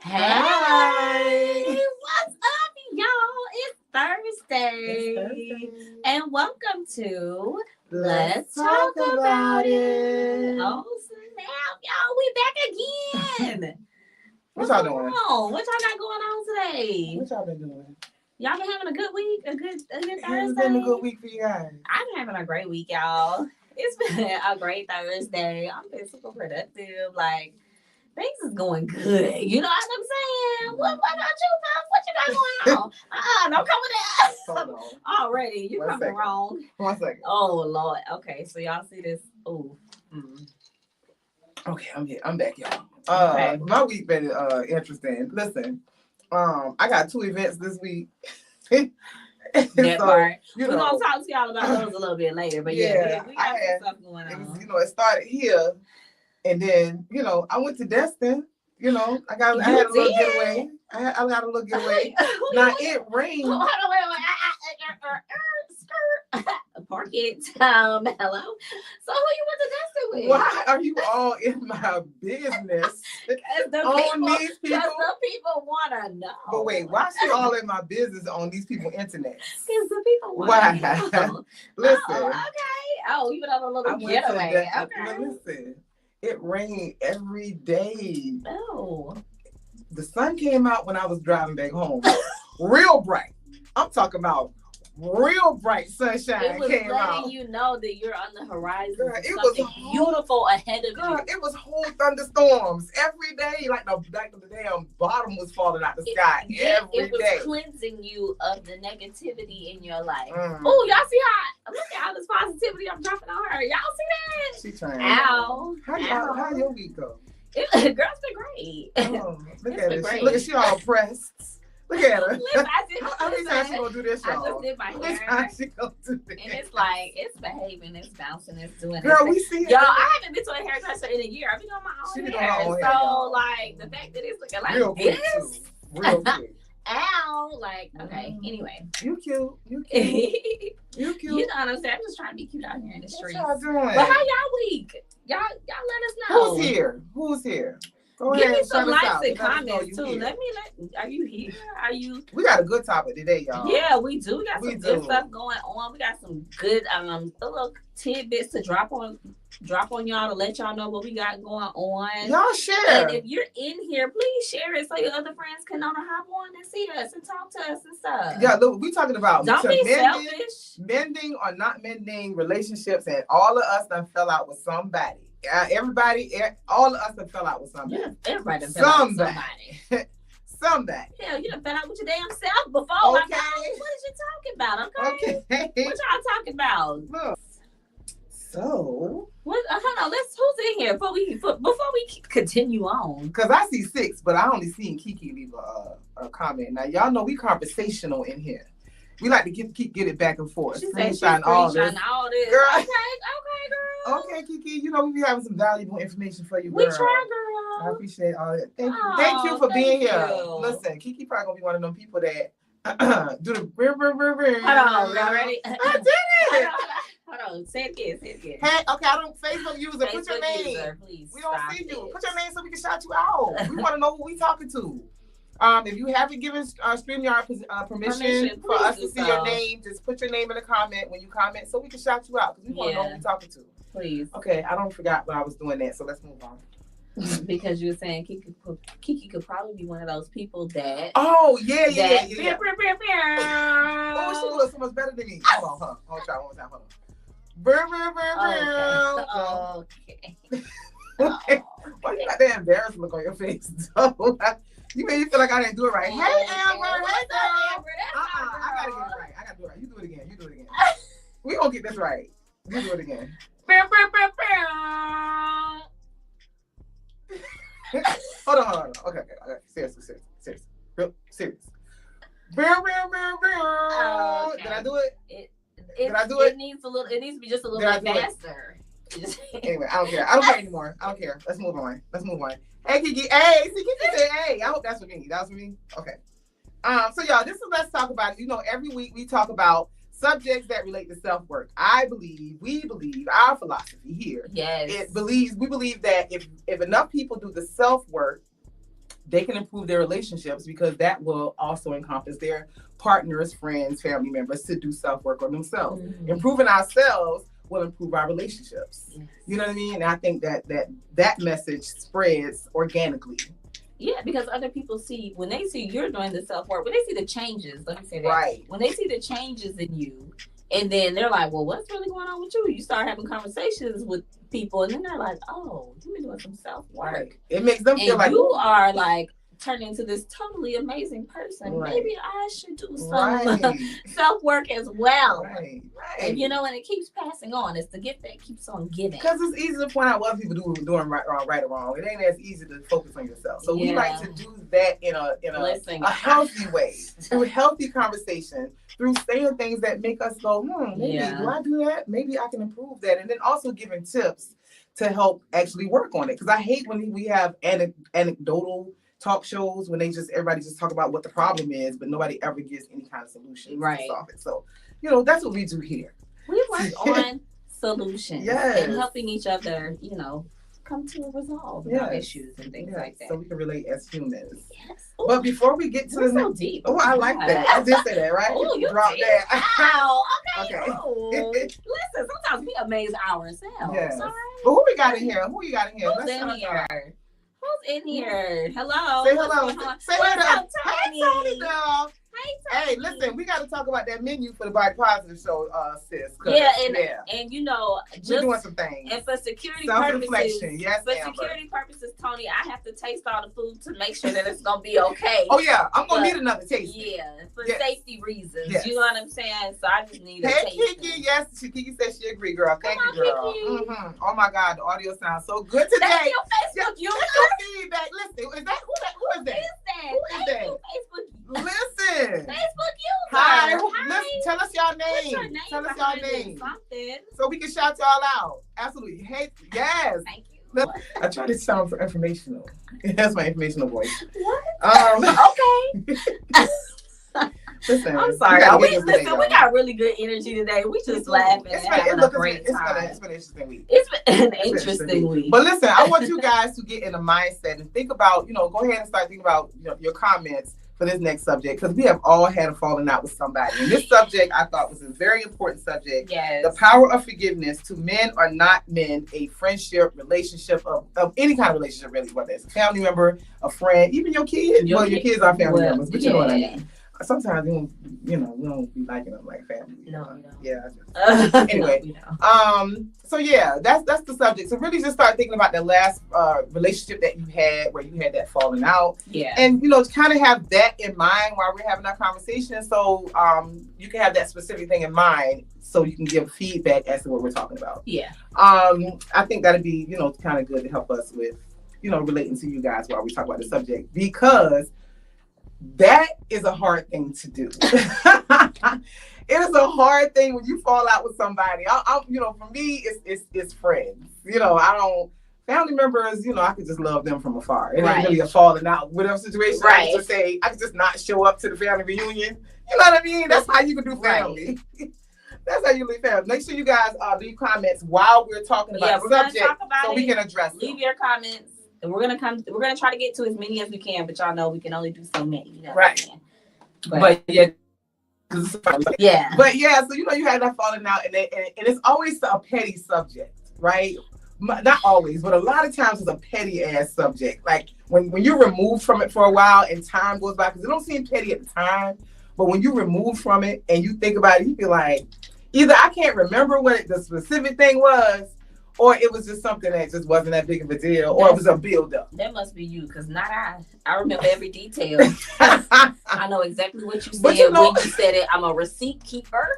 Hey, what's up, y'all? It's Thursday. And welcome to Let's Talk About It. Oh, snap, y'all. We back again. What y'all doing? What y'all got going on today? What y'all been doing? Y'all been having a good week? A good Thursday? It's been a good week for you guys. I'm having a great week, y'all. It's been a great Thursday. I'm been super productive. Like, things is going good. You know what I'm saying? What about you, Pop? What you got going on? Don't come with that. Hold on. Already. You coming wrong. 1 second. Oh, Lord. Okay, so y'all see this. Oh. Okay, I'm here. I'm back, y'all. Okay. My week been interesting. Listen, I got 2 events this week. That part. We're gonna talk to y'all about those a little bit later. But yeah, we got some stuff going on. It started here, and then I went to Destin. I had a little getaway. I got a little getaway. Now it rained. Hold on, wait. Park it. Hello. So who you went to Destin with? Why are you all in my business? Because the people want to know. But wait, why she all in my business on these people's internet? Because the people want to know. Listen. Oh, okay. Oh, you went on a little getaway. Okay. Listen, it rained every day. Oh. The sun came out when I was driving back home. Real bright. I'm talking about real bright sunshine. It was came letting out. you know that you're on the horizon. Girl, it was beautiful ahead of you. It was whole thunderstorms every day. Like the damn bottom was falling out the sky every day. It was cleansing you of the negativity in your life. Oh, y'all see how look at all this positivity I'm dropping on her. Y'all see that? She trying. Ow. How your week go? Girl's been great. Oh, look at her. Look at she all pressed. Look at her. Listen, how many times she gonna do this, y'all? I just did my hair. How she gonna do this? And it's like, it's behaving, it's bouncing, it's doing it. Girl, we see it. Y'all, I haven't been to a hairdresser in a year. I've been doing my own hair. So, like, the fact that it's looking like real this. Real quick. Ow. Like, okay, anyway. You cute. You cute. You know what I'm saying? I'm just trying to be cute out here in the streets. What y'all doing? But how y'all week? Y'all let us know. Who's here? Go Give ahead, me some likes and comments too. Are you here? Are you? We got a good topic today, y'all. Yeah, we do. We got some good stuff going on. We got some good little tidbits to drop on y'all to let y'all know what we got going on. Y'all share. And if you're in here, please share it so your other friends can know to hop on and see us and talk to us and stuff. Yeah, look, we talking about don't be selfish. Mending or not mending relationships, and all of us done fell out with somebody. Everybody, all of us have fell out with somebody. Yeah, everybody done fell out with somebody. Somebody. Hell, you done fell out with your damn self before. Okay. What is you talking about? Okay. Okay. What y'all talking about? Look. So. What? Hold on. Who's in here before we continue on? Because I see 6, but I only seen Kiki leave a comment. Now y'all know we conversational in here. We like to keep it back and forth. She said she's all this. Girl. Okay, girl. Okay, Kiki. We be having some valuable information for you, girl. We try, girl. I appreciate all that. Thank you for being here. Listen, Kiki probably gonna be one of them people that do the Hold on, y'all ready? I did it. Hold on. Say it again. Hey, okay, I don't Facebook user. Put your name. Please. We don't see you. Put your name so we can shout you out. We want to know who we talking to. If you haven't given StreamYard permission for us to see your name, just put your name in the comment when you comment so we can shout you out because we want to know who we're talking to. Please. Okay, I don't forgot when I was doing that, so let's move on. Because you were saying Kiki could probably be one of those people that. Oh, yeah. Oh, she looks so much better than me. Hold on. Hold on. Okay. Okay. Why you got that embarrassed look on your face? You made me feel like I didn't do it right. Hey, Amber. Hey, girl. I gotta get it right. You do it again. We gonna get this right. You do it again. Hold on. Okay. Seriously. Real serious. Did I do it? Did I do it? It needs to be just a little bit faster. Anyway, I don't care. I don't care anymore. I don't care. Let's move on. Hey, Kiki. Hey, see, Kiki said, hey. I hope that's for me. That was for me? Okay. So, y'all, this is Let's Talk About It. Every week we talk about subjects that relate to self-work. We believe, our philosophy here. Yes. We believe that if enough people do the self-work, they can improve their relationships, because that will also encompass their partners, friends, family members, to do self-work on themselves. Mm-hmm. Improving ourselves will improve our relationships. Yes. You know what I mean? And I think that message spreads organically. Yeah, because other people see, when they see you're doing the self-work, when they see the changes, let me say that. Right. When they see the changes in you, and then they're like, well, what's really going on with you? You start having conversations with people, and then they're like, oh, you've been doing some self-work. Right. It makes them feel like you are like turn into this totally amazing person. Right. Maybe I should do some right. self-work as well. Right. And and it keeps passing on. It's the gift that keeps on giving. Because it's easy to point out what people doing right or wrong. It ain't as easy to focus on yourself. So we like to do that in a healthy way, through healthy conversation, through saying things that make us go, maybe do I do that? Maybe I can improve that. And then also giving tips to help actually work on it. Because I hate when we have anecdotal talk shows, when everybody just talk about what the problem is, but nobody ever gives any kind of solution to solve it. So, that's what we do here. We work on solutions and helping each other, come to a resolve about issues and things like that. So we can relate as humans. Yes. But before we get to the so deep. Oh, I like that. I did say that, right? Oh, you dropped that. Wow. Okay. Okay. Listen, sometimes we amaze ourselves. Yes. All right. But who we got in here? Who you got in here? Who's in here? Who's in here? Hello. Say hello. Say hello. Hey, Tony, girl. Hey, listen, we got to talk about that menu for the Body Positive show, sis. Yeah, and just we're doing some things. And for security self-reflection, yes, for security purposes, Tony, I have to taste all the food to make sure that it's gonna be okay. Oh yeah, I'm gonna need another taste. Yeah, for safety reasons. Yes. You know what I'm saying? So I just need a taste. Hey, Kiki, yes, Kiki said she agreed, girl. Thank you, girl. Mm-hmm. Oh my God, the audio sounds so good today. That's your Facebook user. Feedback. Listen, is that who is that? Who is that? Facebook. Listen. Facebook user. Hi. Hi. Listen, tell us y'all name. What's your name? Tell us y'all name. Something. So we can shout y'all out. Absolutely. Hey, yes. Thank you. I try to sound informational. That's my informational voice. What? Okay. Listen, I'm sorry. We got really good energy today. We just laughing and having a great time. It's been an interesting week. It's been an interesting week. But listen, I want you guys to get in a mindset and think about, go ahead and start thinking about your comments for this next subject, because we have all had a falling out with somebody. And this subject I thought was a very important subject. Yes. The power of forgiveness to men or not men, a friendship, relationship of any kind of relationship, really, whether it's a family member, a friend, even your kids. Your kids are family members, but you know what I mean. Sometimes we don't be liking them like family. No, we don't. Yeah. Anyway, so yeah, that's the subject. So really, just start thinking about the last relationship that you had, where you had that falling out. Yeah. And kind of have that in mind while we're having our conversation. So you can have that specific thing in mind, so you can give feedback as to what we're talking about. Yeah. I think that'd be kind of good to help us with relating to you guys while we talk about the subject, because that is a hard thing to do. It is a hard thing when you fall out with somebody. For me, it's friends. Family members. I could just love them from afar. It ain't really a falling out with a situation. Right. I could just not show up to the family reunion. You know what I mean? That's how you can do family. Right. That's how you leave family. Make sure you guys leave comments while we're talking about the subject, so we can address them. Leave your comments. And we're gonna try to get to as many as we can, but y'all know we can only do so many. Right. But yeah. Yeah. But yeah, so you had that falling out, and it's always a petty subject, right? Not always, but a lot of times it's a petty ass subject. Like when you're removed from it for a while and time goes by, because it don't seem petty at the time, but when you remove from it and you think about it, you feel like either I can't remember what the specific thing was, or it was just something that just wasn't that big of a deal, or it was a build-up. That must be you, because not I. I remember every detail. I know exactly what you said when you said it. I'm a receipt keeper.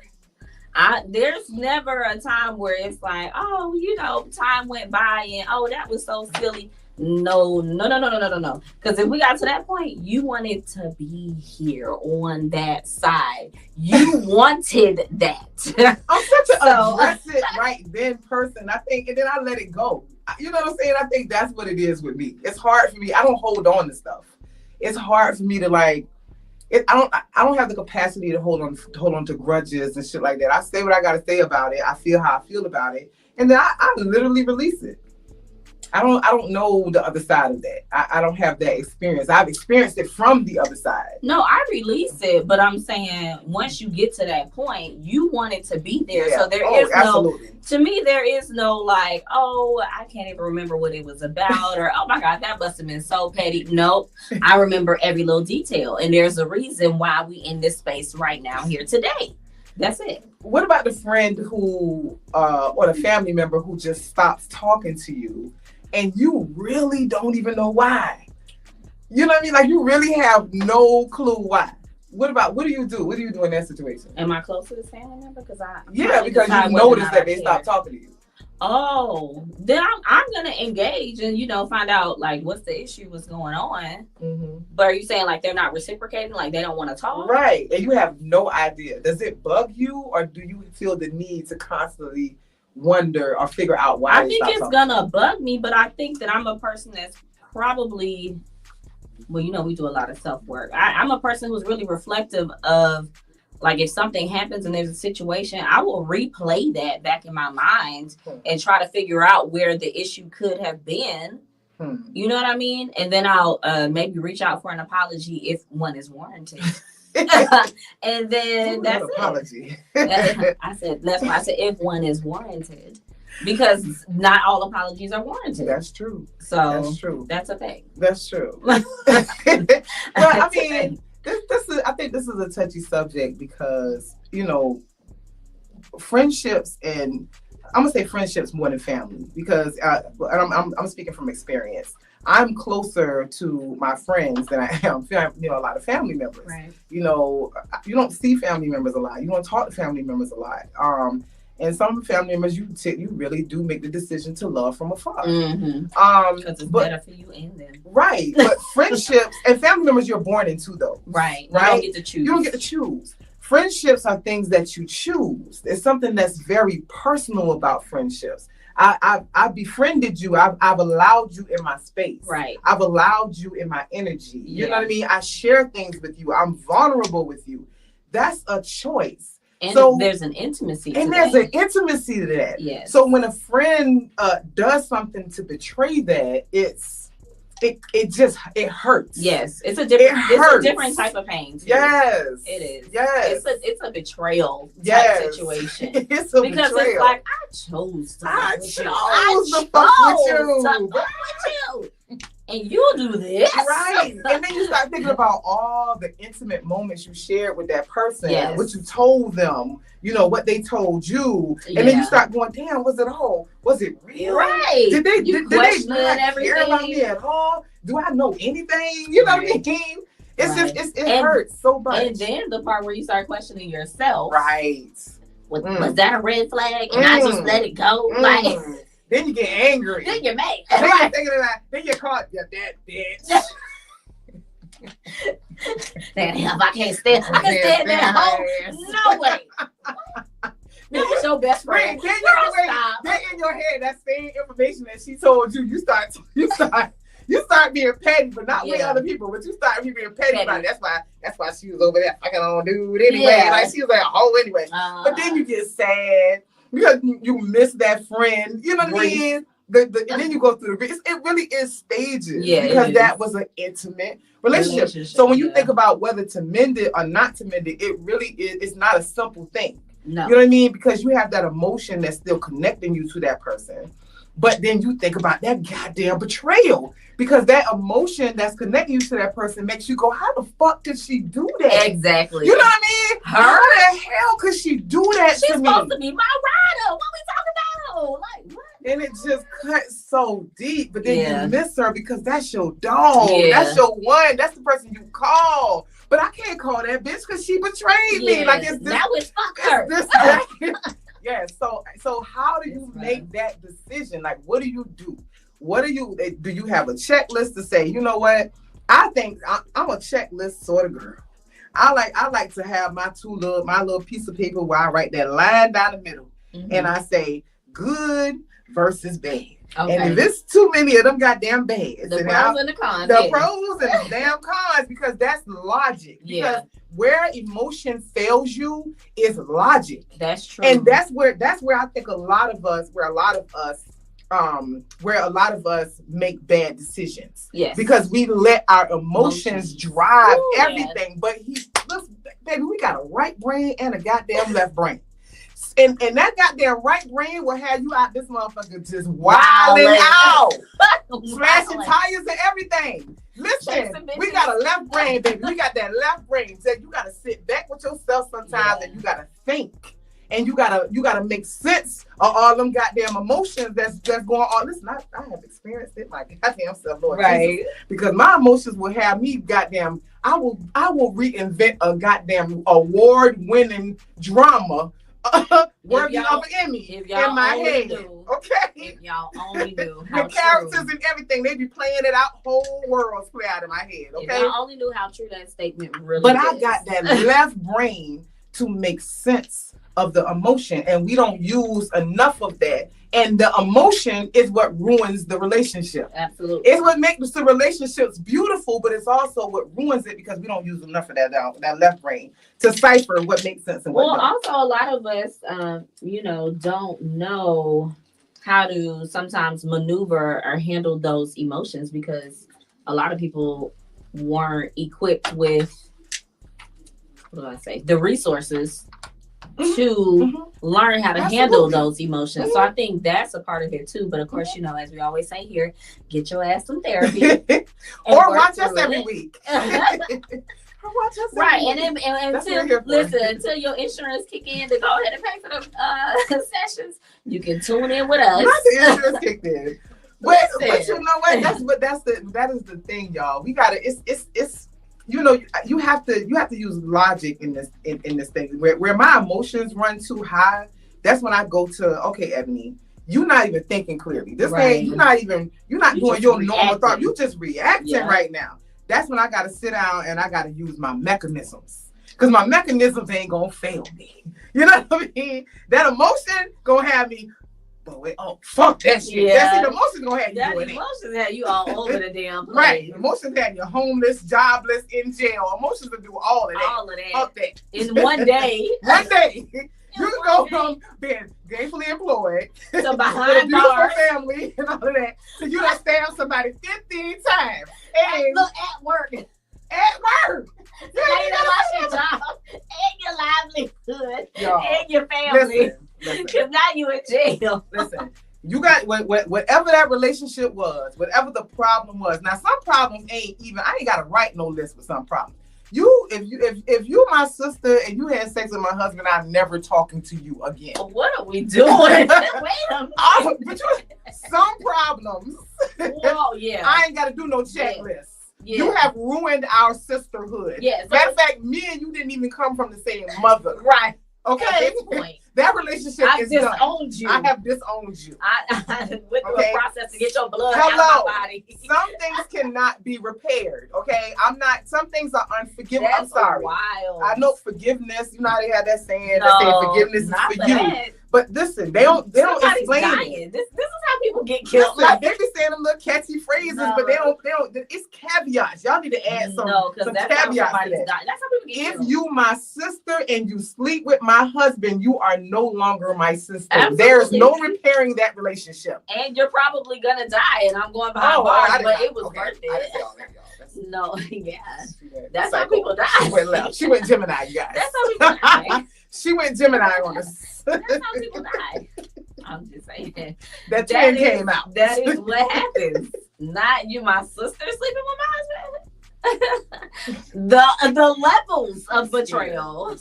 There's never a time where it's like, time went by and that was so silly. No. Because if we got to that point, you wanted to be here on that side. You wanted that. I'm such an aggressive right then person, I think, and then I let it go. You know what I'm saying? I think that's what it is with me. It's hard for me. I don't hold on to stuff. It's hard for me to I don't have the capacity to hold on to grudges and shit like that. I say what I got to say about it. I feel how I feel about it, and then I literally release it. I don't know the other side of that. I don't have that experience. I've experienced it from the other side. No, I release it, but I'm saying once you get to that point, you want it to be there. Yeah. So there is Absolutely. to me, there is no like, oh, I can't even remember what it was about, or oh my God, that must have been so petty. Nope. I remember every little detail. And there's a reason why we in this space right now here today. That's it. What about the friend who or the family member who just stops talking to you and you really don't even know why? You know what I mean? Like you really have no clue why. What do you do? What do you do in that situation? Am I close to this family member? Because because you noticed that they stopped talking to you. Oh, then I'm gonna engage and find out like what's the issue, what's going on. Mm-hmm. But are you saying like they're not reciprocating, like they don't want to talk? Right, and you have no idea. Does it bug you, or do you feel the need to constantly wonder or figure out why? I think it's gonna bug me, but I think that I'm a person that's probably, well, we do a lot of self work. I'm a person who's really reflective of. Like if something happens and there's a situation, I will replay that back in my mind and try to figure out where the issue could have been. You know what I mean? And then I'll maybe reach out for an apology if one is warranted. And then that's an apology. That's why I said if one is warranted. Because not all apologies are warranted. That's true. So that's true. That's okay. That's true. Well, I mean, I think this is a touchy subject because, friendships, and I'm going to say friendships more than family because I'm speaking from experience. I'm closer to my friends than I am, a lot of family members. Right. You don't see family members a lot. You don't talk to family members a lot. And some family members, you really do make the decision to love from afar. Mm-hmm. Because it's better for you and them. Right. But friendships and family members, you're born into those. Right. Right. You don't get to choose. You don't get to choose. Friendships are things that you choose. It's something that's very personal about friendships. I've befriended you. I've allowed you in my space. Right. I've allowed you in my energy. You know what I mean? I share things with you. I'm vulnerable with you. That's a choice. And there's an intimacy to that. Yes. So when a friend does something to betray that, it hurts. Yes. It's a different type of pain too. Yes. It is. Yes. It's a betrayal type situation. It's a because betrayal. It's like I chose to fuck with you. And you'll do this. Right. And then you start thinking about all the intimate moments you shared with that person, yes. what you told them, what they told you. And then you start going, damn, was it real? Right. Did they not everything. care about me at all? Do I know anything? You know what I mean? It's just, it hurts so much. And then the part where you start questioning yourself. Right. Was that a red flag? And I just let it go? Like. Then you get angry. Then you're mad. Then you're caught. You're that bitch. Damn, I can't stand that hoe. No way. That was your best friend. Then in your head, that same information that she told you, you start being petty, but not with other people. But you start being petty about it. That's why she was over there fucking on dude anyway. Like she was like a hoe anyway. But then you get sad. Because you miss that friend, you know what I mean? And then you go through the it really is stages. Yeah, because that was an intimate relationship. So when you think about whether to mend it or not to mend it, it really is. It's not a simple thing. No. You know what I mean? Because you have that emotion that's still connecting you to that person. But then you think about that goddamn betrayal. Because that emotion that's connecting you to that person makes you go, how the fuck did she do that? Exactly. You know what I mean? How the hell could she do that to me? She's supposed to be my rider. What we talking about? Like, what? And it just cuts so deep. But then you miss her because that's your dog. Yeah. That's your one. That's the person you call. But I can't call that bitch because she betrayed me. Like it's this, now it's fuck her. Yeah. So how do you make that decision? Like, what do you do? Do you have a checklist to say, you know what? I think I'm a checklist sort of girl. I like to have my little piece of paper where I write that line down the middle, and I say good versus bad. Okay. And if it's too many of them goddamn bads, the pros and the cons, the pros and the damn cons, because that's logic. Because where emotion fails you is logic. That's true. And that's where I think a lot of us where a lot of us make bad decisions. Yes. Because we let our emotions drive everything. Yes. But look, baby, we got a right brain and a goddamn left brain. And that goddamn right brain will have you out this motherfucker just wilding out. Smashing tires and everything. Listen, we got a left brain, baby. We got that left brain. So you gotta sit back with yourself sometimes and you gotta think. And you gotta make sense of all them goddamn emotions that's going on. Listen, I have experienced it my goddamn self, Lord Jesus, because my emotions will have me goddamn. I will reinvent a goddamn award-winning drama worthy of an Emmy in my head. Okay, if y'all only knew how the characters and everything, they be playing it out. Whole worlds play out in my head. Okay, if y'all only knew how true that statement really but is. I got that left brain to make sense of the emotion, and we don't use enough of that. And the emotion is what ruins the relationship. Absolutely, it's what makes the relationships beautiful, but it's also what ruins it because we don't use enough of that left brain to cipher what makes sense and what well, doesn't. also a lot of us, don't know how to sometimes maneuver or handle those emotions because a lot of people weren't equipped with, what do I say, the resources to learn how to handle those emotions. So I think that's a part of it too. But of course, as we always say here, get your ass some therapy. Or watch us every week. Right, and until your insurance kick in to go ahead and pay for the sessions, you can tune in with us. Not the insurance kicked in, but you know what? That is the thing, y'all. We gotta. It's you have to use logic in this thing. Where my emotions run too high, that's when I go to, okay, Ebony, you're not even thinking clearly. This ain't you're not doing your normal thought. You just reacting right now. That's when I gotta sit down and I gotta use my mechanisms. Because my mechanisms ain't gonna fail me. You know what I mean? That emotion gonna have me, but wait, fuck that shit. Yeah. That's the emotion gonna have you doing it. Emotions have you all over the damn place. Right. Emotions have you homeless, jobless, in jail. Emotions will do all of that. All of that. Fuck that. In one day. One day. You can go from being gainfully employed to behind with a beautiful bars, family and all of that, so you done stabbed somebody 15 times. And look at work. At work. You ain't lost your job and your livelihood and your family. Because now you in jail. Listen, you got whatever that relationship was, whatever the problem was. Now, some problems I ain't got to write no list for some problems. If you my sister and you had sex with my husband, I'm never talking to you again. What are we doing? Wait a minute. Some problems. Well, yeah. I ain't got to do no checklist. Yeah. You have ruined our sisterhood. Yes. Matter of fact, me and you didn't even come from the same mother. Right. Okay. At this point. That relationship is done. I disowned you. I have disowned you. I went through a process to get your blood out of my body. Some things cannot be repaired. Okay, some things are unforgivable. I'm sorry. Wild. I know forgiveness. You know how they have that saying that saying forgiveness is for you. That. But listen, they don't explain dying. it. This is how people get killed. Listen, they be saying them little catchy phrases, but they don't. It's caveats. Y'all need to add some caveats to that. That's how people get killed. If you my sister and you sleep with my husband, you are no longer my sister. Absolutely. There's no repairing that relationship. And you're probably gonna die, and I'm going behind bars, but it was worth it. No, yeah. That's how people die. She went left. She went Gemini, you guys. That's how people die. She went Gemini on us. That's how people die. I'm just saying. That twin came out. That is what happens. Not you, my sister, sleeping with my husband. the levels of betrayal.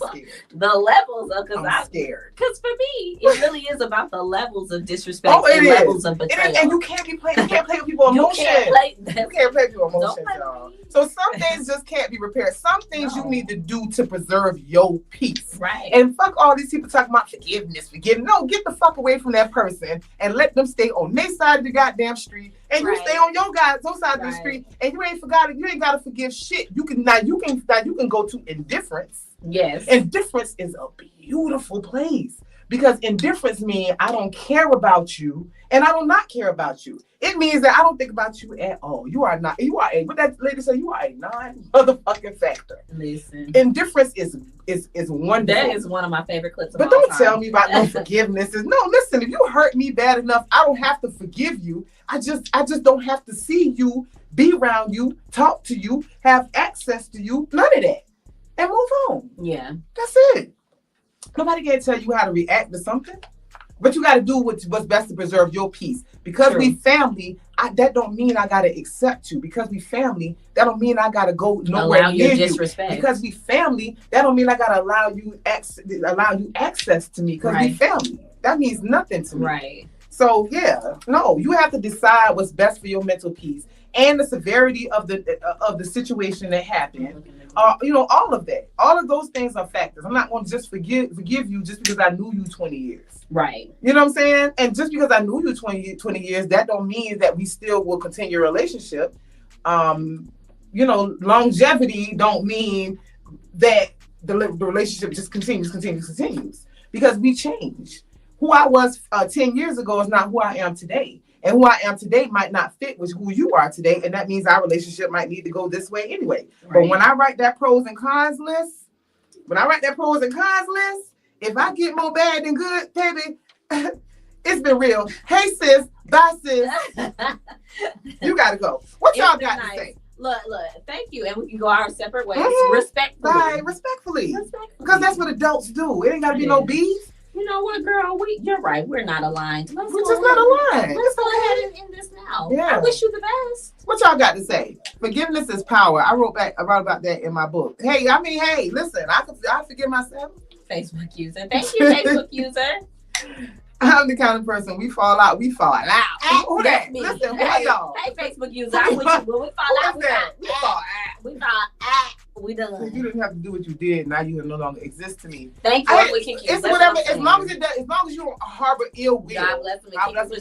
The levels of I'm scared. Because for me, it really is about the levels of disrespect and levels of betrayal. And you can't play with people's emotions. You can't play with people's emotions, y'all. So some things just can't be repaired. Some things you need to do to preserve your peace. Right. And fuck all these people talking about forgiveness. No, get the fuck away from that person and let them stay on their side of the goddamn street. And you stay on your side of the street, and you ain't got to forgive shit. You can go to indifference. Yes. Indifference is a beautiful place Because indifference means I don't care about you and I do not care about you. It means that I don't think about you at all. You are what that lady said, you are a non-motherfucking factor. Listen. Indifference is wonderful. That is one of my favorite clips of But all don't time. tell me about no forgiveness. No, listen, if you hurt me bad enough, I don't have to forgive you. I just don't have to see you, be around you, talk to you, have access to you, none of that. And move on. Yeah. That's it. Nobody can tell you how to react to something. But you got to do what's best to preserve your peace. Because we family, that don't mean I got to accept you. Because we family, that don't mean I got to go nowhere near you. Because we family, that don't mean I got to allow you access to me. Because we family. That means nothing to me. Right. So, yeah. No, you have to decide what's best for your mental peace. And the severity of the situation that happened. All of that. All of those things are factors. I'm not going to just forgive you just because I knew you 20 years. Right. You know what I'm saying? And just because I knew you 20 years, that don't mean that we still will continue a relationship. Longevity don't mean that the relationship just continues. Because we change. Who I was 10 years ago is not who I am today. And who I am today might not fit with who you are today. And that means our relationship might need to go this way anyway. Right. But when I write that pros and cons list, if I get more bad than good, baby, it's been real. Hey, sis. Bye, sis. You got to go. What y'all got to say? Look, thank you. And we can go our separate ways. Respectfully. Right, respectfully. Because that's what adults do. It ain't got to be no beef. You know what, girl? You're right. We're not aligned. We're just not aligned. Let's go ahead and end this now. Yeah. I wish you the best. What y'all got to say? Forgiveness is power. I wrote about that in my book. Hey, listen, I forgive myself. Facebook user. Thank you, Facebook user. I'm the kind of person, we fall out. Who that? Me. Listen, hey, y'all? Hey, Facebook user. I'm with you. When we fall out, we fall out. We done. You didn't have to do what you did. Now you no longer exist to me. Thank you. It's whatever. As long as you don't harbor ill will. God bless me.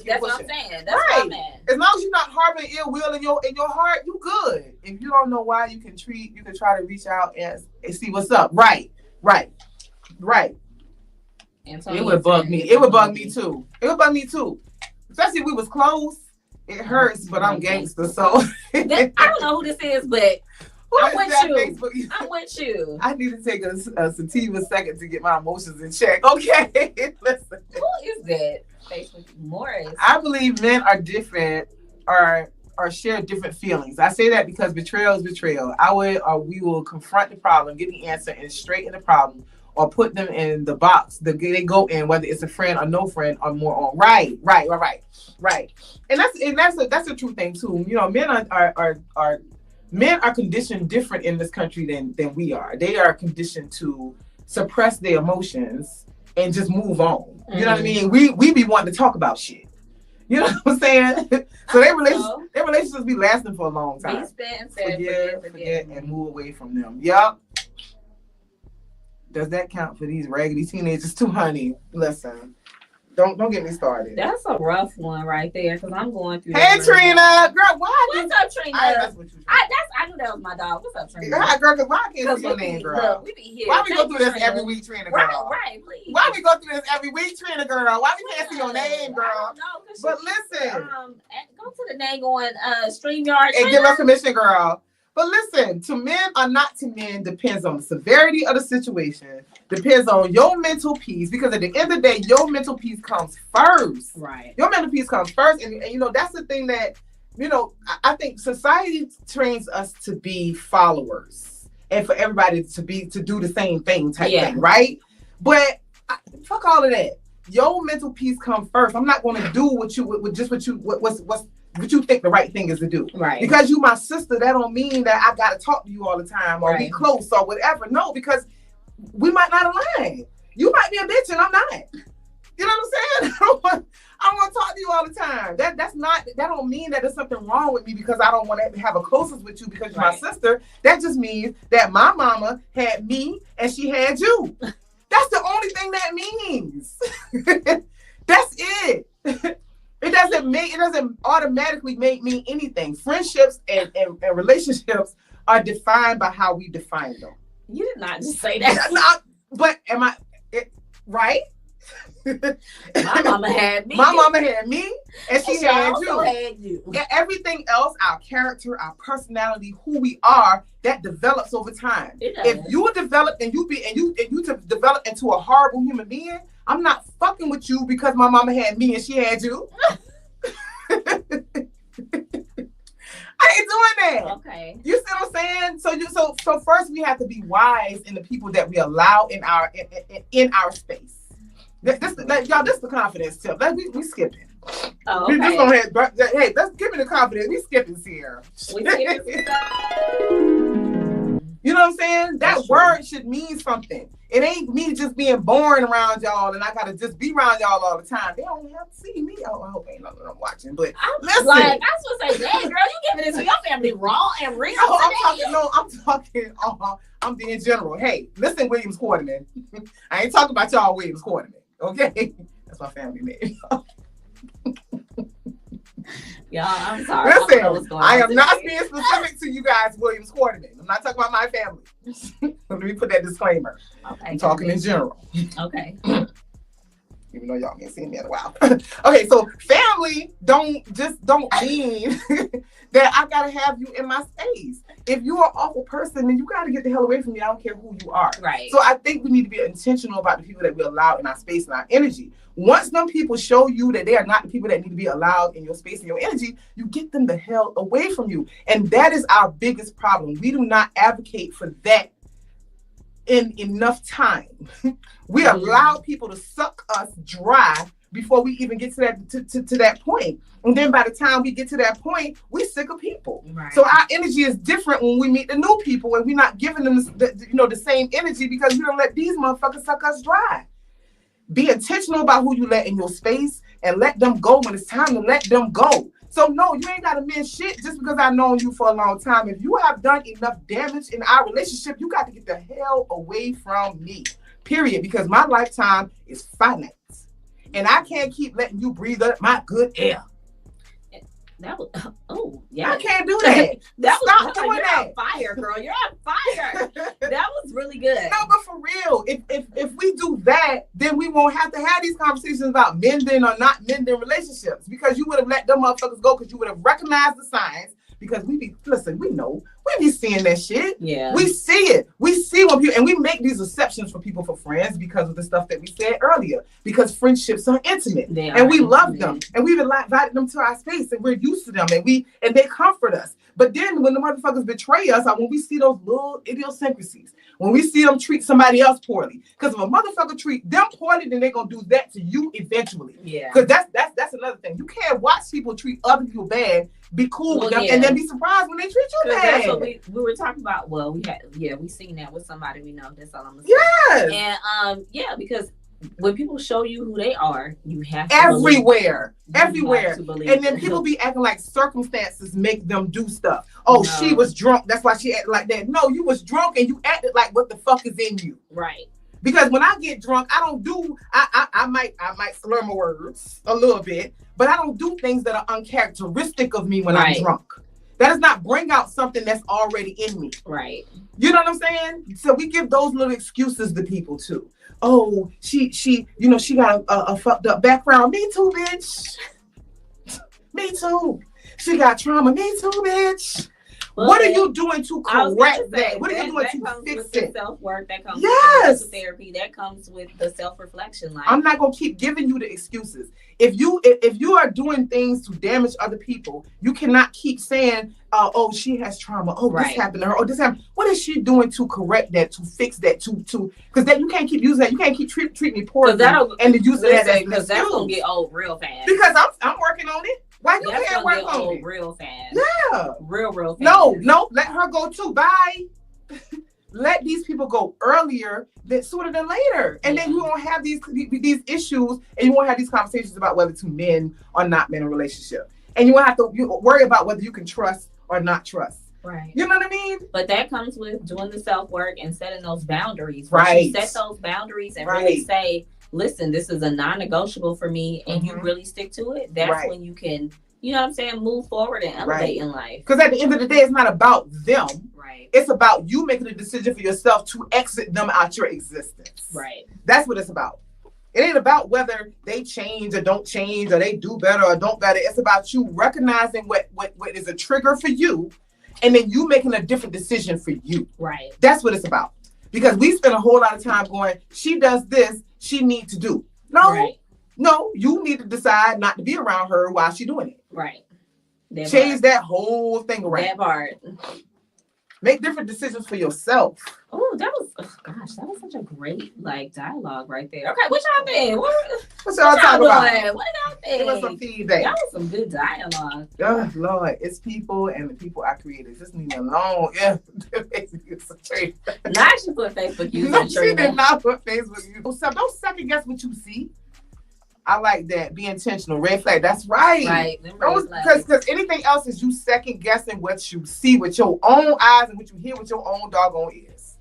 That's what I'm saying. That's right. what I'm saying. As long as you're not harboring ill will in your heart, you good. If you don't know why, you can try to reach out and see what's up. Right. It would bug me. It would bug me too. Especially if we was close. It hurts, but I'm gangster, so I don't know who this is, but I'm with you. I need to take a sativa second to get my emotions in check. Okay. Listen. Who is that? Facebook Morris. I believe men are different or share different feelings. I say that because betrayal is betrayal. We will confront the problem, get the answer, and straighten the problem, or put them in the box that they go in, whether it's a friend or no friend or more on. Right. And that's a true thing too. Men are conditioned different in this country than we are. They are conditioned to suppress their emotions and just move on. Mm-hmm. You know what I mean? We be wanting to talk about shit. You know what I'm saying? So their relationships be lasting for a long time. Forget, and move away from them. Yep. Does that count for these raggedy teenagers too, honey? Listen. Don't get me started. That's a rough one right there, because I'm going through. Hey, Trina, girl, what's up, Trina? I knew that was my dog. What's up, Trina? Hi, girl, because why I can't see your name, girl? Look, we be here. Why we go through this every week, Trina, girl? Right, please. Why we go through this every week, Trina, girl? Why we can't see your name, girl? But listen, go to the name on StreamYard and give us permission, girl. But listen, to men or not to men depends on the severity of the situation, depends on your mental peace, because at the end of the day, your mental peace comes first. Right. Your mental peace comes first. And that's the thing that, I think society trains us to be followers and for everybody to do the same thing type thing, right? But fuck all of that. Your mental peace comes first. I'm not going to do what you think the right thing is to do. Right. Because you my sister, that don't mean that I gotta talk to you all the time or be close or whatever. No, because we might not align. You might be a bitch and I'm not. You know what I'm saying? I don't want to talk to you all the time. That don't mean that there's something wrong with me because I don't want to have a closeness with you because you're my sister. That just means that my mama had me and she had you. That's the only thing that means. That's it. It doesn't automatically make me anything. Friendships and relationships are defined by how we define them. You did not just say that. But am I right? My mama had me. My mama had me, and she had also you. had you. Everything else, our character, our personality, who we are, that develops over time. If you develop and you develop into a horrible human being, I'm not fucking with you because my mama had me and she had you. I ain't doing that. Okay. You see what I'm saying? So first we have to be wise in the people that we allow in our space. This the confidence tip. We skipping. Oh, okay. We just gonna hey, let's give me the confidence. We skipping here. We skipping. You know what I'm saying? That word should mean something. It ain't me just being boring around y'all and I gotta just be around y'all all the time. They don't have to see me. Oh, I hope ain't nothing I'm watching. But listen. Like, I was gonna say, dang, girl, you giving this to your family raw and real. I'm being general. Hey, listen, Williams Quarterman. I ain't talking about y'all Williams Quarterman. Okay? That's my family name. Y'all, I'm sorry. Listen, I am not being specific to you guys, Williams Quarterman. I'm not talking about my family. Let me put that disclaimer. Okay. I'm talking in general. Okay. Even though y'all ain't seen me in a while. Okay, so family don't mean that I gotta have you in my space. If you're an awful person, then you gotta get the hell away from me. I don't care who you are. Right. So I think we need to be intentional about the people that we allow in our space and our energy. Once them people show you that they are not the people that need to be allowed in your space and your energy, you get them the hell away from you. And that is our biggest problem. We do not advocate for that in enough time. We allow people to suck us dry before we even get to that point. And then by the time we get to that point, we're sick of people. Right. So our energy is different when we meet the new people and we're not giving them the same energy because we don't let these motherfuckers suck us dry. Be intentional about who you let in your space and let them go when it's time to let them go. So no, you ain't gotta mend shit just because I've known you for a long time. If you have done enough damage in our relationship, you got to get the hell away from me. Period. Because my lifetime is finite. And I can't keep letting you breathe up my good air. That was yeah. I can't do that. Stop doing you're that. On fire, girl. You're on fire. That was really good. No, but for real, if we do that, then we won't have to have these conversations about mending or not mending relationships because you would have let them motherfuckers go because you would have recognized the signs. Because we be seeing that shit. Yeah. We see it. We see when people, and we make these exceptions for people for friends because of the stuff that we said earlier. Because friendships are intimate, and we love them, and we've invited them to our space, and we're used to them, and they comfort us. But then when the motherfuckers betray us, or when we see those little idiosyncrasies, when we see them treat somebody else poorly, because if a motherfucker treat them poorly, then they're gonna do that to you eventually. Yeah. Because that's another thing. You can't watch people treat other people bad. Be cool with them and then be surprised when they treat you bad. That's what we were talking about. Well, we seen that with somebody we know. That's all I'm gonna say. Yes. And because when people show you who they are, you have to everywhere. And then people be acting like circumstances make them do stuff. Oh, no. She was drunk. That's why she acted like that. No, you was drunk and you acted like what the fuck is in you. Right. Because when I get drunk, I might slur my words a little bit, but I don't do things that are uncharacteristic of me when I'm drunk. That does not bring out something that's already in me. Right. You know what I'm saying? So we give those little excuses to people too. Oh, she got a fucked up background. Me too, bitch. Me too. She got trauma. Me too, bitch. Well, what are you doing to correct that? What are you doing to fix it? Self-work, that comes with the therapy, that comes with the self-reflection. Like, I'm not gonna keep giving you the excuses. If you are doing things to damage other people, you cannot keep saying, "Oh, she has trauma. Oh, this happened to her. Oh, this happened." What is she doing to correct that? To fix that? To because then you can't keep using that. You can't keep treat me poorly and use that as because that's gonna get old real fast. Because I'm working on it. Why you can't work on it? Real fast. Yeah. Real fast. No, let her go too. Bye. Let these people go earlier sooner than later. And then you won't have these issues and you won't have these conversations about whether to men or not men in a relationship. And you won't have to worry about whether you can trust or not trust. Right. You know what I mean? But that comes with doing the self-work and setting those boundaries. Right. You set those boundaries and really say, listen, this is a non-negotiable for me, and you really stick to it. That's when you can, you know what I'm saying, move forward and elevate in life. Because at the end of the day, it's not about them. Right. It's about you making a decision for yourself to exit them out your existence. Right. That's what it's about. It ain't about whether they change or don't change, or they do better or don't better. It's about you recognizing what is a trigger for you, and then you making a different decision for you. Right. That's what it's about. Because we spend a whole lot of time going, she does this, she needs to do. No, right. No, you need to decide not to be around her while she's doing it. Right. Change that whole thing around. That part. Make different decisions for yourself. Oh, that was such a great dialogue right there. Okay, what y'all think? What y'all talking about? What y'all think? Give us some feedback. That was some good dialogue. Oh Lord, it's people and the people I created. Just leave me alone. Yeah, Now she put Facebook users. No, she did not put Facebook users. So don't second guess what you see. I like that. Be intentional. Red flag. That's right. Right. Because anything else is you second guessing what you see with your own eyes and what you hear with your own doggone ears.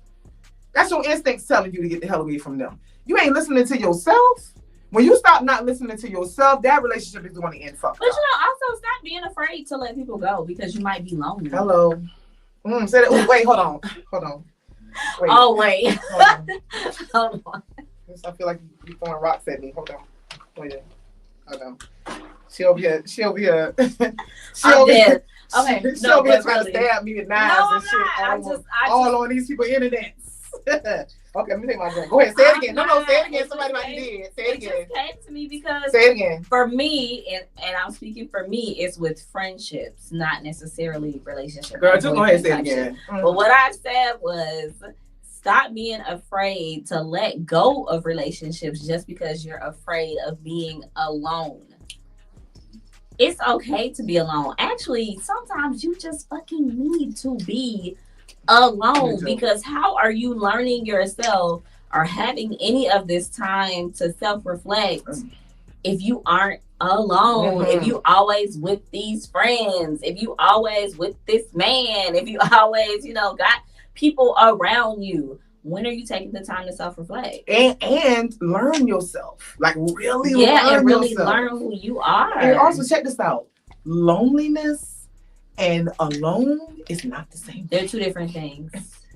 That's your instincts telling you to get the hell away from them. You ain't listening to yourself. When you stop not listening to yourself, that relationship is going to end fucked up. But also stop being afraid to let people go because you might be lonely. Hello. Say that. Oh, wait, hold on. Wait. Oh, wait. Hold on. I feel like you're throwing rocks at me. Hold on. Oh yeah. Hold on. She over here. She over here trying to stab me with knives and shit. All on these people's internet. Okay, let me take my drink. Go ahead, say it again. No, say it again. Somebody might be dead. Say it again. It just came to me because say it again. For me, and I'm speaking for me, it's with friendships, not necessarily relationships. Girl, just go ahead and say it again. But what I said was, stop being afraid to let go of relationships just because you're afraid of being alone. It's okay to be alone. Actually, sometimes you just fucking need to be alone, because how are you learning yourself or having any of this time to self-reflect if you aren't alone? If you always with these friends, if you always with this man, if you always, got people around you, when are you taking the time to self-reflect and learn yourself? Like really learn who you are. And also check this out. Loneliness and alone is not the same thing. They're two different things.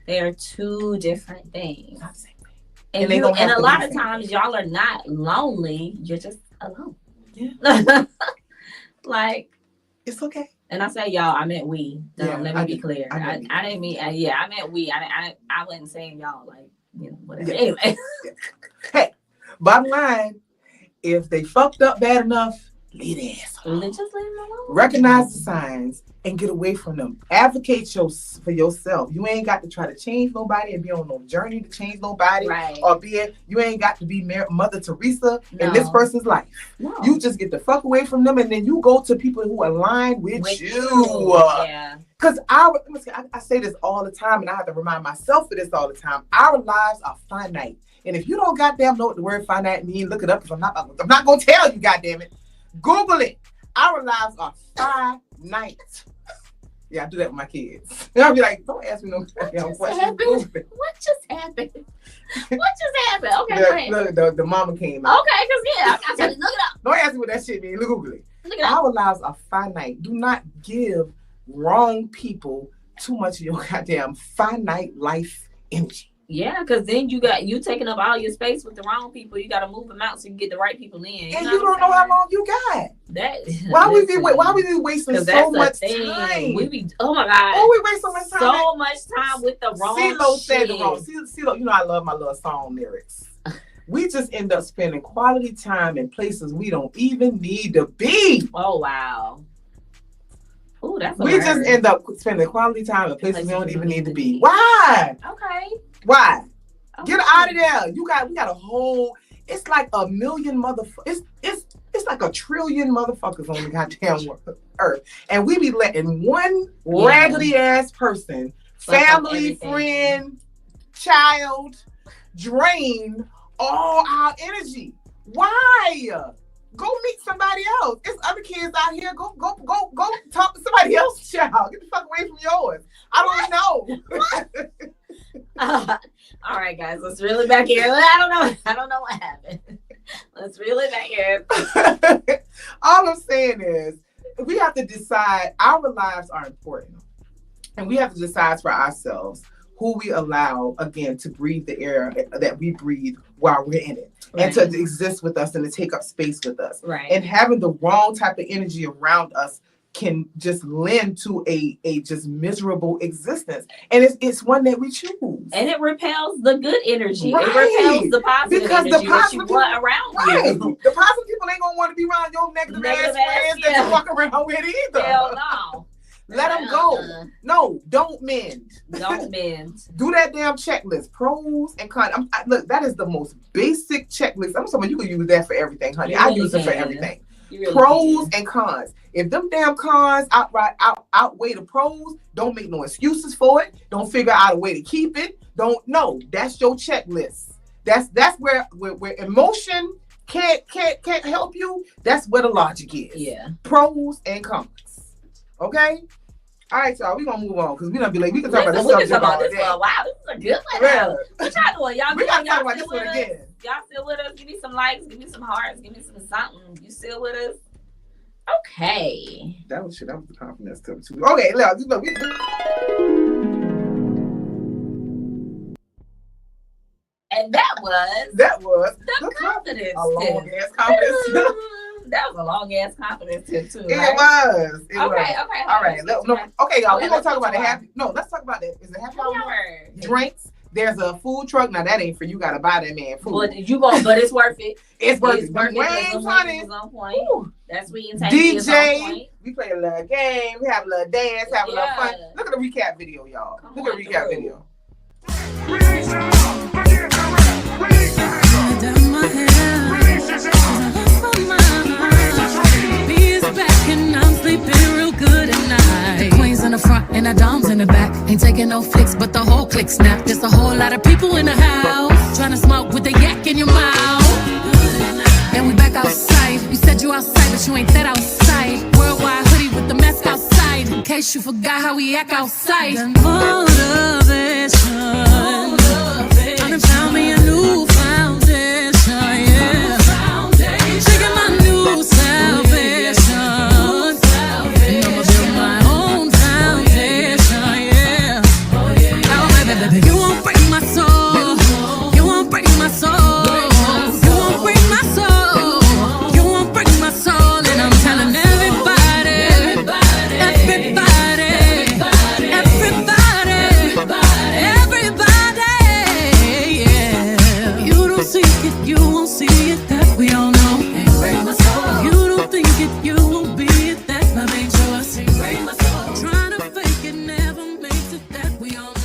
They are two different things. Not the same thing. And a lot of times y'all are not lonely. You're just alone. Yeah. Like, it's okay. And I say y'all, I meant we. Let me be clear. I didn't mean, I meant we. I wasn't saying y'all, whatever. Yeah. Anyway. Hey, bottom line, if they fucked up bad enough, leave their ass alone. Just leave them alone. Recognize the signs and get away from them. Advocate for yourself. You ain't got to try to change nobody and be on no journey to change nobody. Right. Or you ain't got to be Mother Teresa in this person's life. No. You just get the fuck away from them, and then you go to people who align with you. Yeah. Because I say this all the time, and I have to remind myself of this all the time. Our lives are finite. And if you don't goddamn know what the word finite means, look it up, because I'm not going to tell you, goddamn it. Google it. Our lives are finite. Yeah, I do that with my kids. And I'll be like, don't ask me no questions. What just happened? Okay, look, the mama came out. Okay, because I said, look it up. Don't ask me what that shit means. Google it. Our lives are finite. Do not give wrong people too much of your goddamn finite life energy. Yeah, because then you taking up all your space with the wrong people. You got to move them out so you can get the right people in. And you don't know how long you got. Why we be wasting so much time? Oh my God. Oh, we waste so much time. So much time with the wrong CeeLo shit. said the wrong. CeeLo, I love my little song lyrics. We just end up spending quality time in places we don't even need to be. Oh wow. Ooh, that's we just end up spending quality time in places we don't even need to be. Why? Okay. Why? Okay. Get out of there. We got a whole. It's like a million motherfuckers. It's like a trillion motherfuckers on the goddamn earth, and we be letting one raggedy ass person, family, friend, child, drain all our energy. Why? Go meet somebody else. There's other kids out here. Go talk to somebody else's child. Get the fuck away from yours. I don't know. All right, guys, let's reel it back here. I don't know what happened. Let's reel it back here. All I'm saying is we have to decide. Our lives are important, and we have to decide for ourselves who we allow, again, to breathe the air that we breathe while we're in it. And to exist with us and to take up space with us. Right. And having the wrong type of energy around us can just lend to a just miserable existence. And it's one that we choose. And it repels the good energy. Right. It repels the positive because energy the that you want around you. The positive people ain't going to want to be around your negative ass friends that you walk around with either. Hell no. Let them go. No, don't mend. Don't mend. Do that damn checklist. Pros and cons. Look, that is the most basic checklist. I'm saying you can use that for everything, honey. I use it for everything. Really pros and cons. If them damn cons outweigh the pros, don't make no excuses for it. Don't figure out a way to keep it. Don't know. That's your checklist. That's where emotion can't help you. That's where the logic is. Yeah. Pros and cons. Okay. All right, y'all. We gonna move on because we don't be like we can talk about this subject all day. Wow, this is a good one. Yeah. What y'all doing? Y'all, we gotta talk about this one again. Y'all still with us? Give me some likes. Give me some hearts. Give me some something. You still with us? Okay. That was the confidence too. Okay, look. And that was the confidence. A long ass confidence. That was a long ass confidence tip too. It right? was. Okay. All right. Okay, y'all. We're gonna talk about the happy. No, let's talk about that. Is it happy hour? Drinks. There's a food truck. Now that ain't for you. Gotta buy that man food. But it's worth it. It's worth it. Wayne's on point. That's sweet and tasty. DJ. We play a little game. We have a little dance. Have a little fun. Look at the recap video, y'all. Look at the recap video. In the front and the doms in the back. Ain't taking no flicks, but the whole click snap. There's a whole lot of people in the house trying to smoke with the yak in your mouth. And we back outside. You said you outside, but you ain't that outside. Worldwide hoodie with the mask outside. In case you forgot how we act outside. Motivation. I done found me a new foundation, yeah. Shaking my new salvation. You won't break my soul. You won't break my soul. You won't break my soul. You won't break my soul. And I'm telling everybody, yeah. You don't see it, you won't see it. That we all know. Break my soul. You don't think it, you won't be it. That's my main choice. Break my soul. Trying to fake it never makes it. That we all know.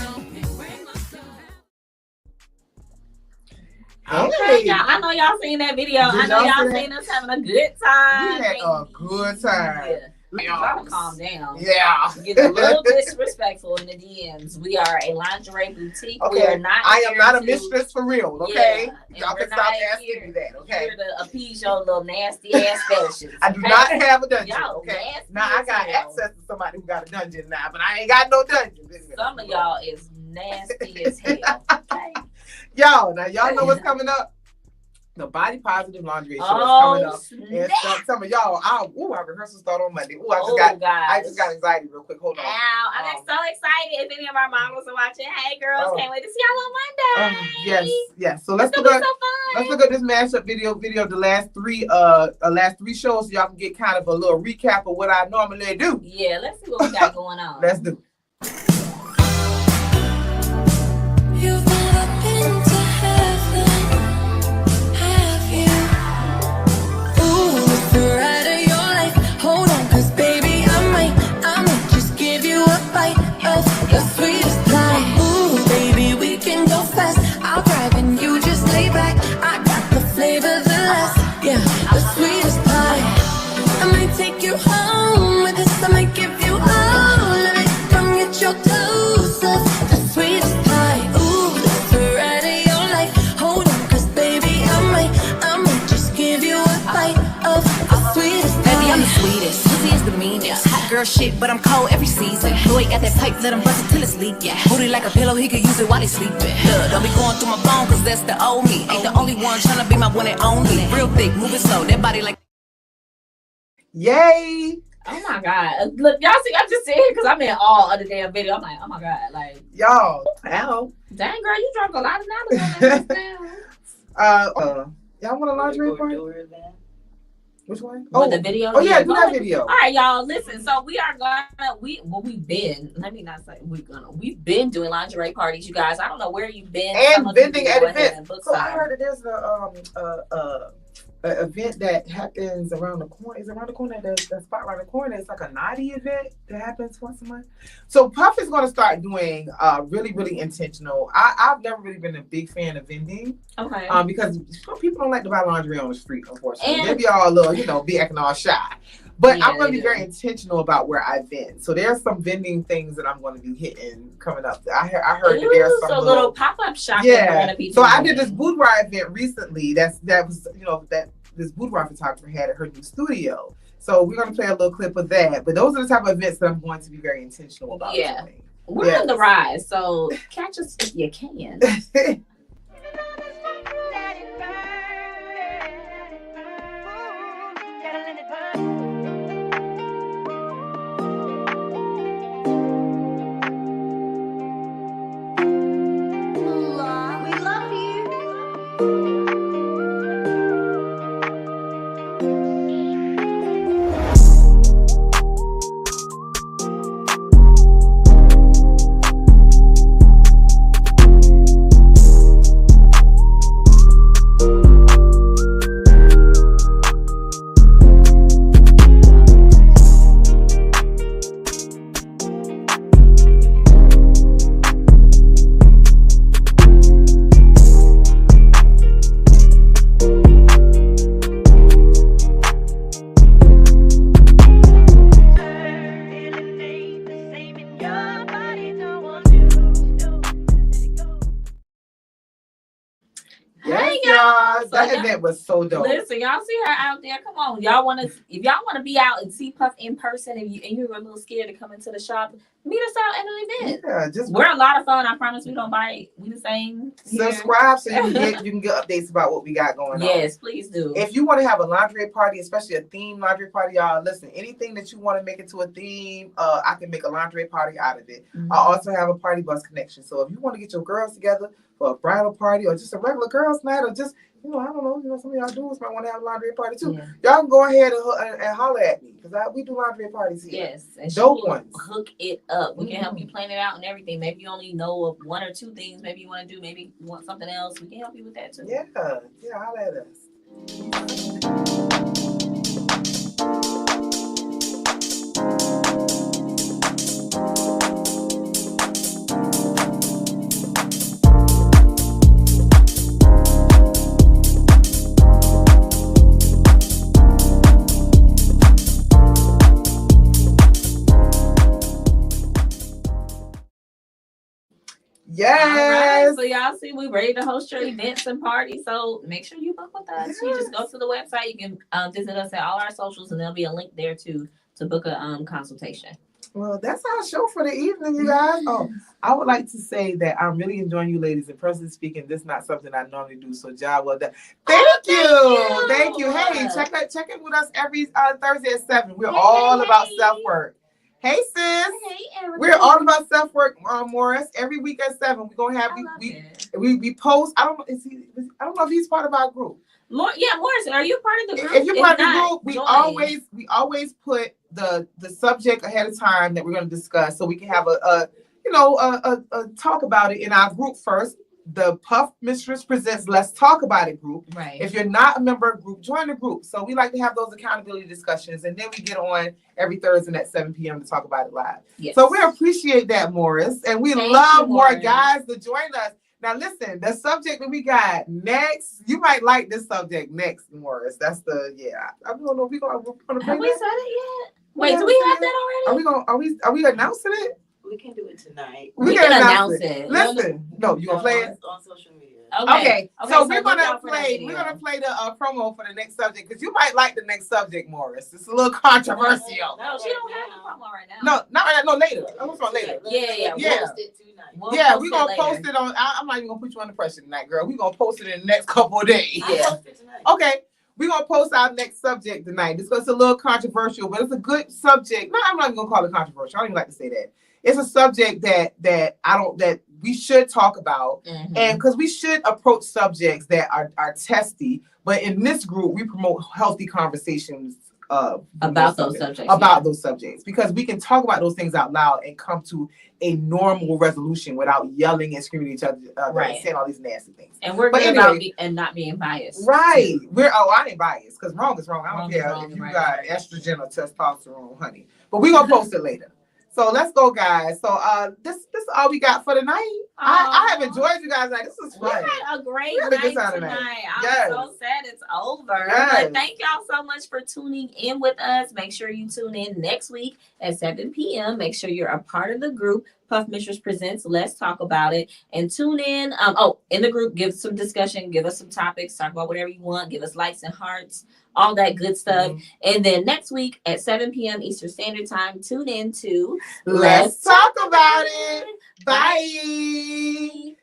Okay, y'all. I know y'all seen that video. I know y'all seen us having a good time. We had a good time. Y'all calm down. Yeah. Get a little disrespectful in the DMs. We are a lingerie boutique. Okay. We are not. I am not a mistress for real. Okay. Yeah, y'all can stop asking me that. Okay. Here to appease your little nasty ass fetishes. I do not have a dungeon. Y'all okay. Now I got access to somebody who got a dungeon now, but I ain't got no dungeon. Some of y'all is nasty as hell. Okay. Y'all know what's coming up. The Body Positive Laundry Show is coming up. And some of y'all, our rehearsal start on Monday. I just got anxiety real quick. Hold on. Ow, I'm so excited. If any of our models are watching, hey girls, can't wait to see y'all on Monday. Yes. So let's look at this mashup video of the last three shows so y'all can get kind of a little recap of what I normally do. Yeah, let's see what we got going on. Let's do it. You've never been to heaven, have you? Ooh, it's the ride of your life. Hold on, 'cause baby, I might just give you a bite of the sweetest pie. Ooh, baby, we can go fast. I'll drive and you just lay back. I got the flavor, the last, yeah, the sweetest pie. I might take you home with us. I might give you all of it. Come get your dose of the sweetest pie. Ooh, that's the ride of your life. Hold on, 'cause baby, I might just give you a bite of the sweetest pie. Baby, I'm the sweetest, pussy is the meanest. Hot girl shit, but I'm cold every season. Boy, got that pipe, let him bust it till it's leak. Yeah, hold it like a pillow, he could use it while he sleeping. Look, don't be going through my phone, 'cause that's the old me. Ain't the only one tryna be my one and only. Real thick, moving slow, that body like. Yay! Oh my God. Look, y'all see, I'm just sitting here because I'm in all of the damn video. I'm like, oh my God. Like, y'all, ow. Dang, girl, you drunk a lot of knowledge on that. Y'all want a lingerie party? Which one? With the video. Oh yeah, do go that ahead. video. All right, y'all. Listen, so we are gonna we've been. Let me not say we've been doing lingerie parties, you guys. I don't know where you've been. And Some of you vending can at go ahead events. and book So I some. heard that there's a event that happens around the corner. Is around the corner? The spot around the corner. It's like a naughty event that happens once a month. So Puff is going to start doing really, really intentional. I've never really been a big fan of vending. Okay. Because people don't like to buy lingerie on the street, unfortunately. And maybe all a little, be acting all shy. But I'm going to be very intentional about where I vend. So there's some vending things that I'm going to be hitting coming up. I heard that there's some little pop-up shop. Yeah. So I did this boudoir event recently. That was that this boudoir photographer had at her new studio. So we're going to play a little clip of that. But those are the type of events that I'm going to be very intentional about doing. We're on the rise, so catch us if you can. That event was so dope. Listen, y'all see her out there. Come on, if y'all want to be out and see Puff in person, and you're a little scared to come into the shop, meet us out at an event. Yeah, we're a lot of fun. I promise we don't bite. We the same. Subscribe so you can get updates about what we got going on. Yes, please do. If you want to have a lingerie party, especially a themed lingerie party, y'all listen. Anything that you want to make into a theme, I can make a lingerie party out of it. Mm-hmm. I also have a party bus connection. So if you want to get your girls together for a bridal party or just a regular girls' night or just I don't know, some of y'all dudes might want to have a lingerie party too. Yeah. Y'all can go ahead and holler at me because we do lingerie parties here. Yes, and dope ones. Hook it up. We can help you plan it out and everything. Maybe you only know of one or two things. Maybe you want to do. Maybe you want something else. We can help you with that too. Yeah, holler at us. Yes. All right. So y'all see, we ready to host your events and parties. So make sure you book with us. Yes. You just go to the website. You can visit us at all our socials, and there'll be a link there to book a consultation. Well, that's our show for the evening, you guys. Oh, I would like to say that I'm really enjoying you ladies. And personally speaking, this is not something I normally do. So, job well done. Thank you. Hey, check in with us every Thursday at 7. We're all about self-work. Hey, sis. Hey, Erica. We're all about self-work, Morris. Every week at 7, we're gonna have we post. I don't know if he's part of our group. Morris, are you part of the group? If you're part of the group, we always put the subject ahead of time that we're going to discuss, so we can have a talk about it in our group first. The Puff Mistress Presents Let's Talk About It group. Right. If you're not a member of the group, join the group. So we like to have those accountability discussions, and then we get on every Thursday at 7 p.m. to talk about it live. Yes. So we appreciate that, Morris, and we love more guys to join us. Now listen, the subject that we got next, you might like this subject next, Morris. That's I don't know if we're gonna play. Have we said it yet? Wait, do we have that already? Are we announcing it? We can do it tonight. We can announce it. Listen, you gonna play it on social media. Okay. So we're gonna play the promo for the next subject because you might like the next subject, Morris. It's a little controversial. No, she don't have the promo right now. No, not right now. No, later. I'm gonna later. Yeah. Post it tonight. We're gonna post it on. I'm not even gonna put you under pressure tonight, girl. We're gonna post it in the next couple of days. Yeah. Okay. We're gonna post our next subject tonight. It's a little controversial, but it's a good subject. No, I'm not even gonna call it controversial. I don't even like to say that. it's a subject that we should talk about, and because we should approach subjects that are testy. But in this group, we promote healthy conversations about those subjects because we can talk about those things out loud and come to a normal resolution without yelling and screaming at each other and saying all these nasty things. And we're good about not being biased. Right. I ain't biased because wrong is wrong. I don't care if you got estrogen or testosterone, honey. But we're gonna post it later. So let's go, guys. So this is all we got for tonight. I have enjoyed you guys. Like, this is fun. We had a great night tonight. I'm so sad it's over. Yes. But thank y'all so much for tuning in with us. Make sure you tune in next week at 7 p.m. Make sure you're a part of the group. Puff Mistress Presents Let's Talk About It. And tune in. In the group, give some discussion, give us some topics, talk about whatever you want, give us likes and hearts, all that good stuff. And then next week at 7 p.m. Eastern Standard Time, tune in to Let's Talk About It. Bye.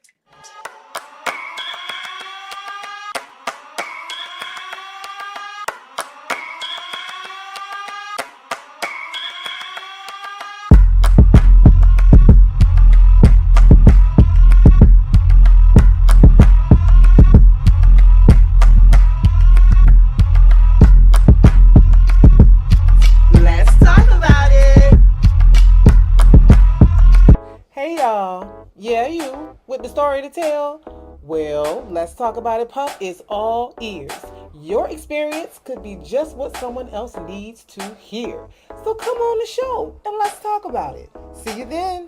Yeah, you with the story to tell? Well, Let's Talk About It, Puff is all ears. Your experience could be just what someone else needs to hear. So come on the show and let's talk about it. See you then.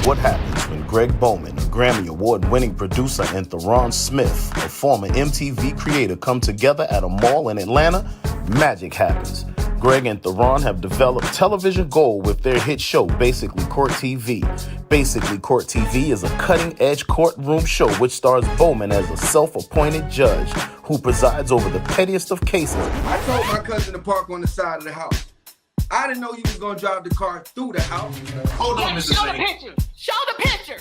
What happens when Greg Bowman, a Grammy Award-winning producer, and Theron Smith, a former MTV creator, come together at a mall in Atlanta? Magic happens. Greg and Theron have developed television gold with their hit show, Basically Court TV. Basically Court TV is a cutting-edge courtroom show which stars Bowman as a self-appointed judge who presides over the pettiest of cases. I told my cousin to park on the side of the house. I didn't know you was gonna drive the car through the house. Hold on, Mr. Show the picture. Show the picture.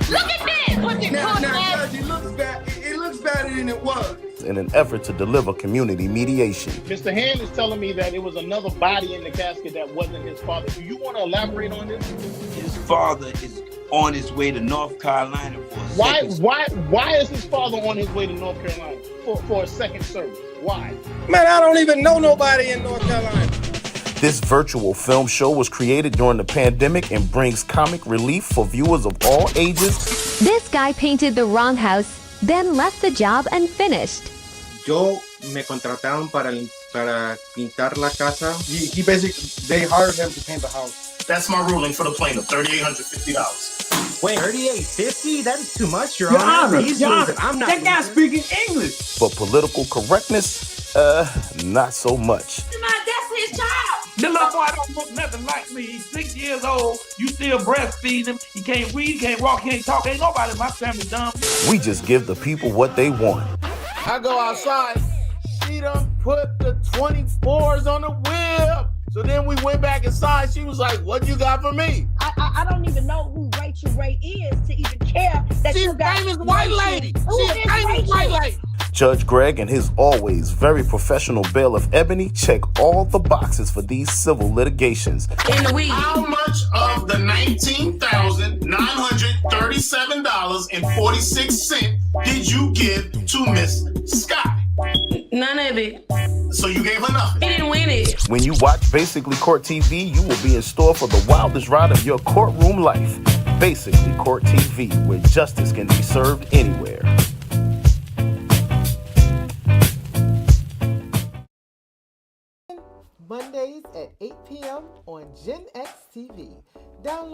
Look at this. What's it Now, called? Judge, it looks bad. It looks better than it was. In an effort to deliver community mediation. Mr. Hand is telling me that it was another body in the casket that wasn't his father. Do you want to elaborate on this? His father is on his way to North Carolina for a second. Why is his father on his way to North Carolina for a second service? Why? Man, I don't even know nobody in North Carolina. This virtual film show was created during the pandemic and brings comic relief for viewers of all ages. This guy painted the wrong house, then left the job and finished. Yo me contrataron para pintar la casa. They hired him to paint the house. That's my ruling for the plaintiff, $3,850. Wait, $3,850? That is too much, Your Honor. I'm not. That guy's speaking English. For political correctness, not so much. That's his child. The little boy don't look nothing like me. He's 6 years old. You still breastfeed him. He can't read, he can't walk, he can't talk. Ain't nobody in my family dumb. We just give the people what they want. I go outside. She done put the 24s on the whip. So then we went back inside. She was like, "What you got for me?" I don't even know who Rachel Ray is to even care that She's you got famous white lady. She's famous white lady. Judge Greg and his always very professional bailiff Ebony check all the boxes for these civil litigations. in the weed. How much of the $19,937.46 did you give to Miss Scott? None of it. So you gave her nothing. He didn't win it. When you watch Basically Court TV, you will be in store for the wildest ride of your courtroom life. Basically Court TV, where justice can be served anywhere. Mondays at 8 p.m. on Gen X TV. Download